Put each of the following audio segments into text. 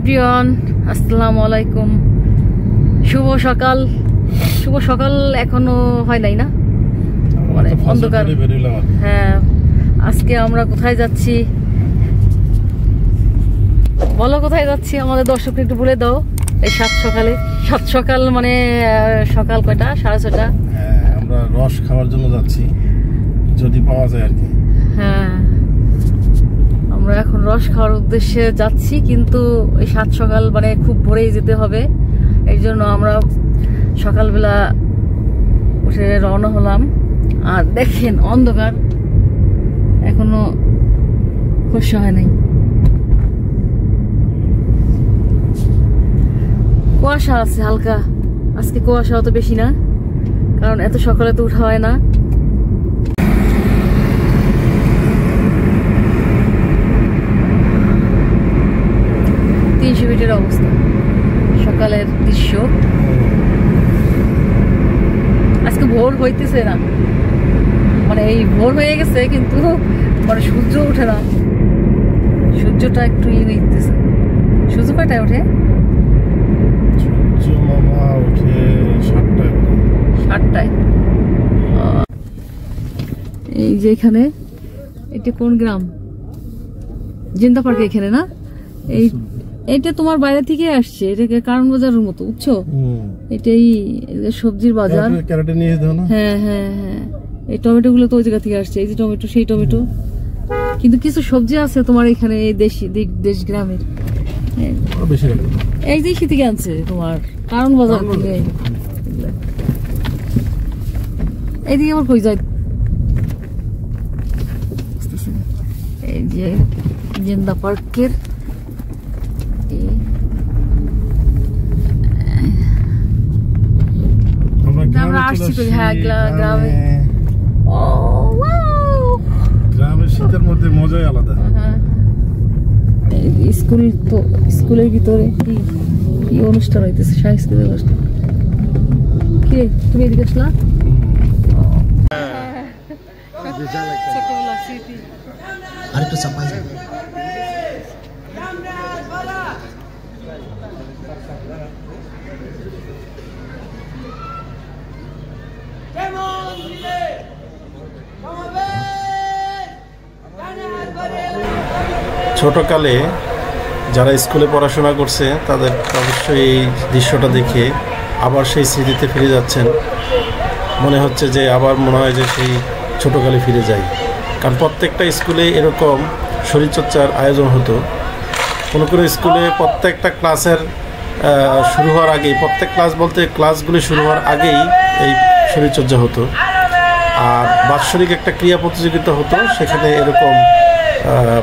Everyone, আসসালামু আলাইকুম। শুভ সকাল এখনো হয় নাই না, মানে অন্ধকার। হ্যাঁ, আজকে আমরা কোথায় যাচ্ছি বলো, কোথায় যাচ্ছি আমাদের দর্শককে একটু বলে দাও। এই সাত সকাল মানে সকাল কয়টা? 6:30। আমরা রস খাওয়ার জন্য যাচ্ছি, যদি পাওয়া যায় আর কি। হ্যাঁ, আমরা এখন রস খাওয়ার উদ্দেশ্যে যাচ্ছি, কিন্তু এই সকাল মানে খুব ভোরেই যেতে হবে। এই জন্য আমরা সকালবেলা উঠে রওনা হলাম। আর দেখেন অন্ধকার, এখনো ফর্সা হয় নাই, কুয়াশা আছে হালকা। আজকে কুয়াশা অত বেশি না, কারণ এত সকালে তো উঠা হয় না। 300 ফিটের অবস্থা, সকালের দৃশ্য। আজকে ভোর হইতেছে না, মানে এই ভোর হয়ে গেছে কিন্তু মানে সূর্য ওঠে না। সূর্যটা একটু হইতেছে। সূর্য কয়টায় ওঠে? সূর্য মামা ওঠে 7টায়। এই যে এখানে, এটা কোন গ্রাম? জিন্দা পার্ক এখানে না? এইটা তোমার বাইরে থেকে আসছে, এটাকে কারণ বাজারের মতো, বুঝছো? এটাই সবজির বাজার। হ্যাঁ হ্যাঁ হ্যাঁ, এই টমেটো গুলো তো ওই জায়গা থেকে আসছে। এই যে টমেটো, সেই টমেটো। কিন্তু কিছু সবজি আছে তোমার এখানে দেশ গ্রামের, এই দেশি থেকে আনছে তোমার কারণ বাজার থেকে। এইদিকে আমার কই যায়? এই যে জিন্দা পার্কের আমরা আসছি তো। হ্যাঁ, গ্রামে। গ্রামের শীতের মধ্যে মজাই আলাদা। স্কুল তো, স্কুলের ভিতরে কি অনুষ্ঠান হইতেছে, সাংস্কৃতিক অনুষ্ঠান। কি রে, তুমি এদিকে আসলা? আরেকটু চাপাই। ছোটকালে যারা স্কুলে পড়াশোনা করছে তাদের অবশ্যই এই দৃশ্যটা দেখে আবার সেই স্মৃতিতে ফিরে যাচ্ছেন। মনে হচ্ছে যে আবার মনে হয় যে সেই ছোটকালে ফিরে যাই। কারণ প্রত্যেকটা স্কুলে এরকম শরীরচর্চার আয়োজন হতো। কোনো কোনো স্কুলে প্রত্যেকটা ক্লাসের শুরু হওয়ার আগেই, প্রত্যেক ক্লাস বলতে ক্লাসগুলি শুরু হওয়ার আগেই এই শরীরচর্চা হতো। আর বাৎসরিক একটা ক্রীড়া প্রতিযোগিতা হতো, সেখানে এরকম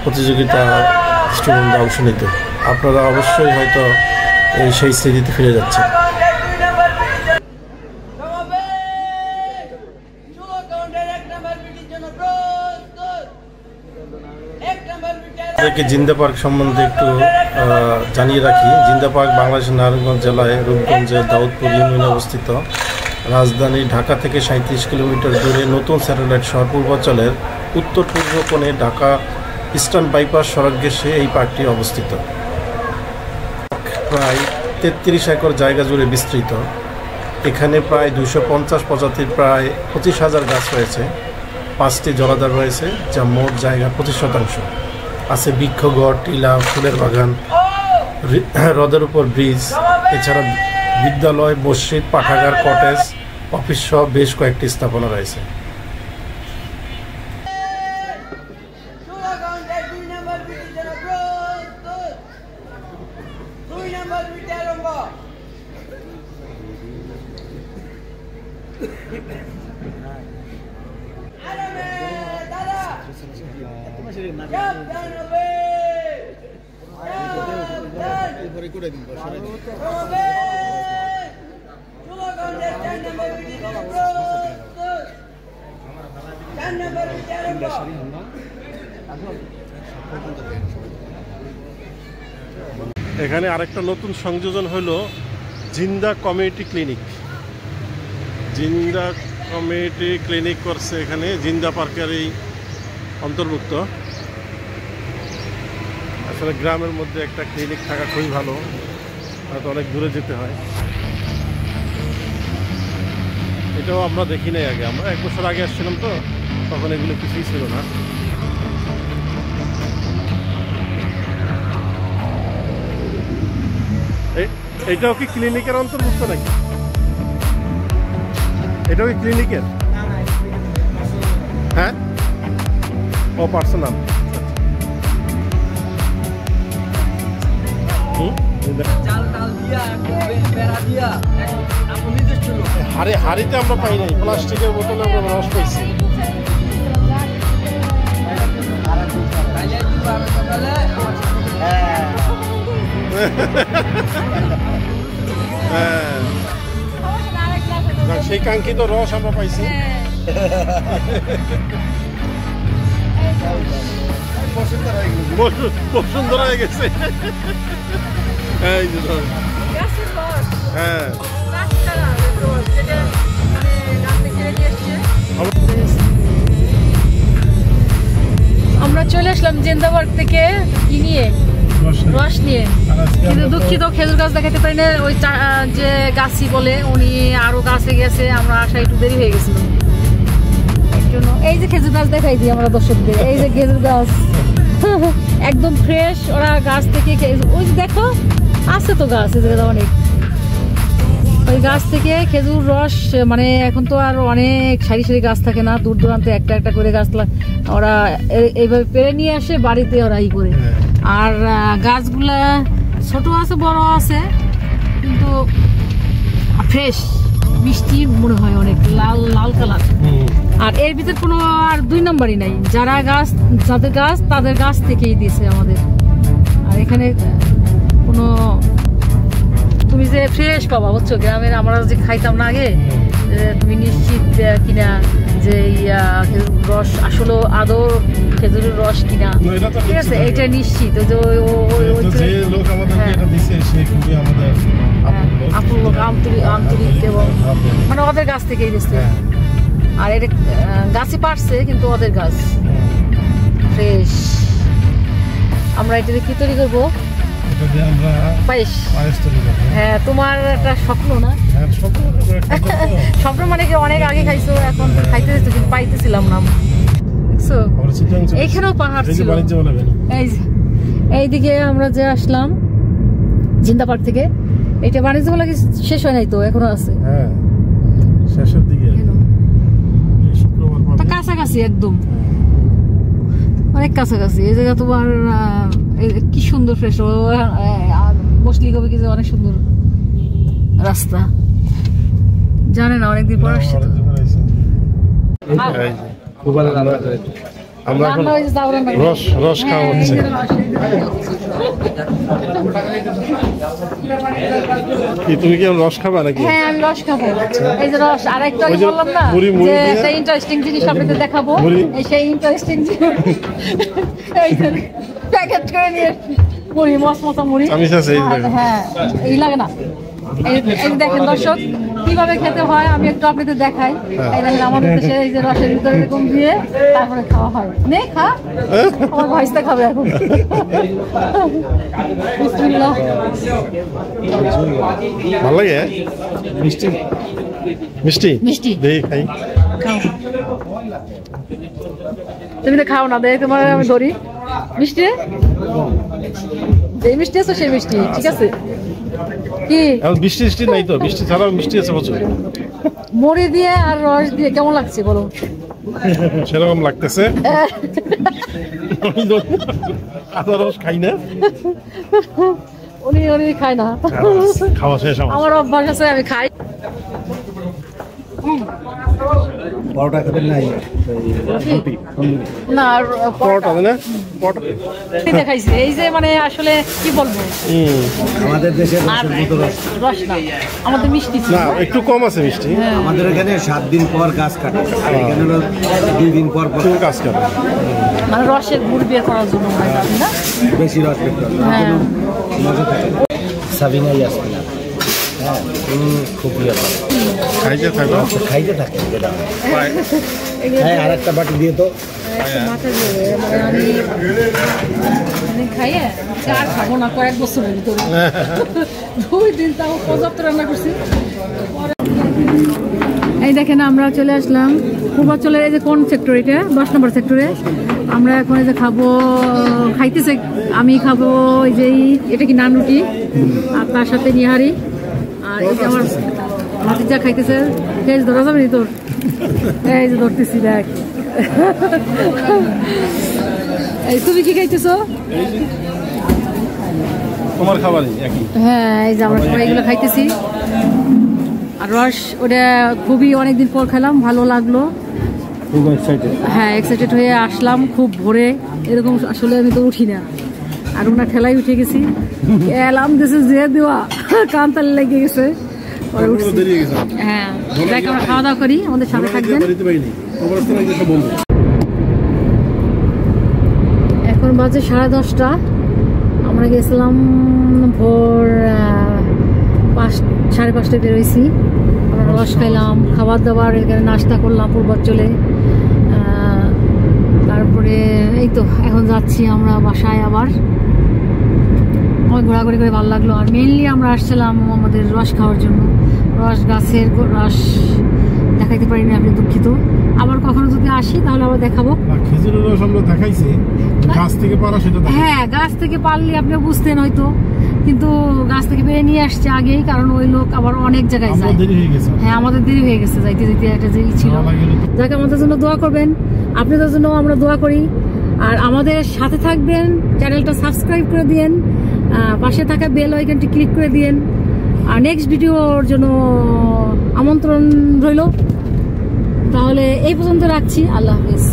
প্রতিযোগিতা স্টুডেন্টরা অংশ নিত। আপনারা অবশ্যই হয়তো সেই স্মৃতিতে ফিরে যাচ্ছেন। আপনাদেরকে জিন্দা পার্ক সম্বন্ধে একটু জানিয়ে রাখি। জিন্দা পার্ক বাংলাদেশের নারায়ণগঞ্জ জেলায় রূপগঞ্জের দাউদপুর ইউনিয়নে অবস্থিত। রাজধানী ঢাকা থেকে 37 কিলোমিটার দূরে নতুন স্যাটেলাইট শহর পূর্বাঞ্চলের উত্তর পূর্ব কোণে ঢাকা ইস্টার্ন বাইপাস সড়ক ঘেঁষে এই পার্কটি অবস্থিত। প্রায় 33 একর জায়গা জুড়ে বিস্তৃত। এখানে প্রায় 250 প্রজাতির প্রায় 25,000 গাছ রয়েছে। 5টি জলাধার রয়েছে, যা মোট জায়গার 25%। আছে বৃক্ষগড়, টিলা, ফুলের বাগান, হ্রদের উপর ব্রিজ। এছাড়া বিদ্যালয়, মসজিদ, পাঠাগার, কটেজ, অফিস সহ বেশ কয়েকটি স্থাপনা রয়েছে। এখানে আরেকটা নতুন সংযোজন হলো জিন্দা কমিউনিটি ক্লিনিক। জিন্দা কমিউনিটি ক্লিনিক করছে এখানে, জিন্দা পার্কের এই অন্তর্ভুক্ত। আসলে গ্রামের মধ্যে একটা ক্লিনিক থাকা খুবই ভালো, হয়তো অনেক দূরে যেতে হয়। এটাও আমরা দেখি নাই আগে, আমরা 1 বছর আগে আসছিলাম তো, তখন এগুলো কিছুই ছিল না। এটাও কি ক্লিনিকের অন্তর্ভুক্ত নাকি? এটাও কি ক্লিনিকের? হ্যাঁ, ও পার্সোনাল। হাড়িতে আমরা পাই নাই, প্লাস্টিকের বোতলে আমরা রস পাইছি। সেই কাঙ্ক্ষিত রস আমরা পাইছি। সুন্দর হয়ে গেছে। হ্যাঁ, আমরা চলে আসলাম জিন্দাবাগ থেকে কি নিয়ে, রস নিয়ে। কিন্তু দুঃখিত খেজুর গাছ দেখাতে পারি না, ওই যে গাছি বলে উনি আরো গাছে গেছে, আমরা আসা একটু দেরি হয়ে গেছিল। এই যে খেজুর গাছ দেখাই দিই আমরা দর্শকদের, এই যে খেজুর গাছ একদম ফ্রেশ, ওরা গাছ থেকে ওই যে দেখো আছে তো গাছ অনেক, ওই গাছ থেকে খেজুর রস, মানে এখন তো আর অনেক সারি সারি গাছ থাকে না, দূর দূরান্তে একটা একটা করে গাছ ওরা এইভাবে পেরে নিয়ে আসে বাড়িতে, ওরা ই করে। আর গাছগুলা ছোট আছে বড় আছে, কিন্তু ফ্রেশ মিষ্টি মনে হয়, অনেক লাল লাল কালার। আর এর ভিতরে কোনো আর 2 নম্বরই নাই, যাদের গাছ তাদের গাছ থেকেই দিয়েছে আমাদের। আর এখানে কোনো তুমি যে ফ্রেশ পাবা, বুঝছো, গ্রামের আমরা যে খাইতাম না আগে, তুমি নিশ্চিত কিনা যে খেজুর রস আসলে আদৌ খেজুরের রস কিনা, ঠিক আছে, এটা নিশ্চিত। আন্তরিক এবং মানে ওদের গাছ থেকেই দিচ্ছে। আর এটা গাছে পারছে, কিন্তু ওদের গাছ ফ্রেশ। আমরা এটা কি তৈরি করবো? পায়েস। হ্যাঁ, তোমার একটা স্বপ্ন না? স্বপ্ন মানে কি অনেক আগে খাইছো, এখন খাইতে যেত কিন্তু পাইতেছিলাম না, দেখছো। এইখানেও পাহাড় ছিল। এইদিকে আমরা যে আসলাম জিন্দাপাড় থেকে, এটা বাণিজ্য মেলা শেষ হয় নাই তো, এখনো আছে। শেষের দিকে কাছাকাছি, একদম অনেক কাছাকাছি। এই জায়গা তোমার কি সুন্দর ফ্রেশ, বসলি কবে কি, অনেক সুন্দর রাস্তা। জানে না, অনেকদিন পর আসছে তো। আমরা এখন রস খাওয়া হচ্ছে। তুমি কি রস খাবা নাকি? হ্যাঁ, আমি রস খাবো। এই যে রস, আর একটা বললাম না যে একটা ইন্টারেস্টিং জিনিস আপনাদের দেখাবো, সেই ইন্টারেস্টিং প্যাকেট করে নিয়ে মুড়ি, মশমশা মুড়ি। হ্যাঁ, এই লাগে না। এই দেখেন দর্শক কিভাবে খেতে হয়, আমি একটু আপনাদের দেখাই। এই দেখেন আমাদের দেশে এই যে রসের ভিতরে এরকম দিয়ে তারপরে খাওয়া হয়। নে খা, আমার ভাইসটা খাবে এখন। বিসমিল্লাহ। ভালো লাগে মিষ্টি মিষ্টি মিষ্টি, দেই খাই। খাও, তুমি তো খাও না, দেখ তোমার আমি ধরি। মিষ্টি, যে মিষ্টি আছে সেই মিষ্টি, ঠিক আছে। কি বৃষ্টি মিষ্টি নাই তো? বৃষ্টি ছাড়াও মিষ্টি আছে প্রচুর। মুড়ি দিয়ে আর রস দিয়ে কেমন লাগছে বলো? সেরকম লাগতেছে। আদা রস খাই না, উনি খায় না। খাওয়া শেষ আমার অভ্যাস আছে, আমি খাই। পরোটা খেতে নাই না, পরোটা না দেখাইছে। এই যে মানে আসলে কি বলবো, আমাদের দেশে রস না, আমাদের মিষ্টি না, একটু কম আছে মিষ্টি। আমাদের এখানে 7 দিন পর গাছ কাটে, আর এখানে 2 দিন পর পর গাছ কাটে, মানে রসের গুড় বের করার জন্য বেশি রস বের করে। মজা থাকে। সাবিনা ইয়াসমিনা হ্যাঁ খুব ইয়ে করে। খাইতে থাকো। খাইতে থাকে যেটা। হ্যাঁ আর একটা বাটি দিয়ে তো। মাথা দিয়ে আমি খাইয়ে আর খাবো না কয়েক বছরের ভিতরে 2 দিন তাও পর্যাপ্ত রান্না করছি। এই দেখেন আমরা চলে আসলাম পূর্বাঞ্চলের এই যে কোন সেক্টর, এটা 10 নম্বর সেক্টরে। আমরা এখন এই যে খাবো, খাইতেছে, আমি খাবো এই যে এটা কি নান রুটি আর তার সাথে নিহারি, আর এই যে আমার ভাতিজা খাইতেছে। পেঁয়াজ ধরা যাবে নি তোর? এই যে ধরতেছি দেখ। এই তুমি কি খাইতেছো? তোমার খাবারই একই। হ্যাঁ এই যে আমরা সবাই এগুলো খাইতেছি। আর রস ওটা খুবই অনেকদিন পর খেলাম, ভালো লাগলো। খুব এক্সাইটেড। হ্যাঁ এক্সাইটেড হয়ে আসলাম খুব ভোরে, এরকম আসলে আমি তো উঠি না। আর ওনার ঠেলায় উঠে গেছি, এলাম দিয়েছে যে দেওয়া কান তালে লেগে গেছে। পরে উঠছি। হ্যাঁ দেখ আমরা খাওয়া দাওয়া করি, আমাদের সাথে থাকবেন। এখন বাজে 10:30। আমরা গেছিলাম ভোর 5:30 বেরোইছি। আমরা রস খাইলাম, খাবার দাবার এখানে নাস্তা করলাম পূর্বাঞ্চলে। তারপরে এই তো এখন যাচ্ছি আমরা বাসায়। আবার অনেক ঘোরাঘুরি করে ভালো লাগলো। আর মেনলি আমরা আসছিলাম আমাদের রস খাওয়ার জন্য। রস গাছের রস দেখাইতে পারিনি, আপনি দুঃখিত। আবার কখনো যদি আসি তাহলে আবার দেখাবো। খেজুরের রস আমরা দেখাইছি, গাছ থেকে পারা সেটা। হ্যাঁ গাছ থেকে পারলে আপনি বুঝতেন হয়তো, কিন্তু গাছ থেকে পেরে নিয়ে আসছে আগেই, কারণ ওই লোক আবার অনেক জায়গায় যায়। হ্যাঁ আমাদের দেরি হয়ে গেছে যাইতে যেতে, একটা যে ছিল। যাকে আমাদের জন্য দোয়া করবেন, আপনাদের জন্য আমরা দোয়া করি। আর আমাদের সাথে থাকবেন, চ্যানেলটা সাবস্ক্রাইব করে দিন, পাশে থাকা বেল আইকনটি ক্লিক করে দিন। আর নেক্সট ভিডিওর জন্য আমন্ত্রণ রইল। তাহলে এই পর্যন্ত রাখছি, আল্লাহ হাফেজ।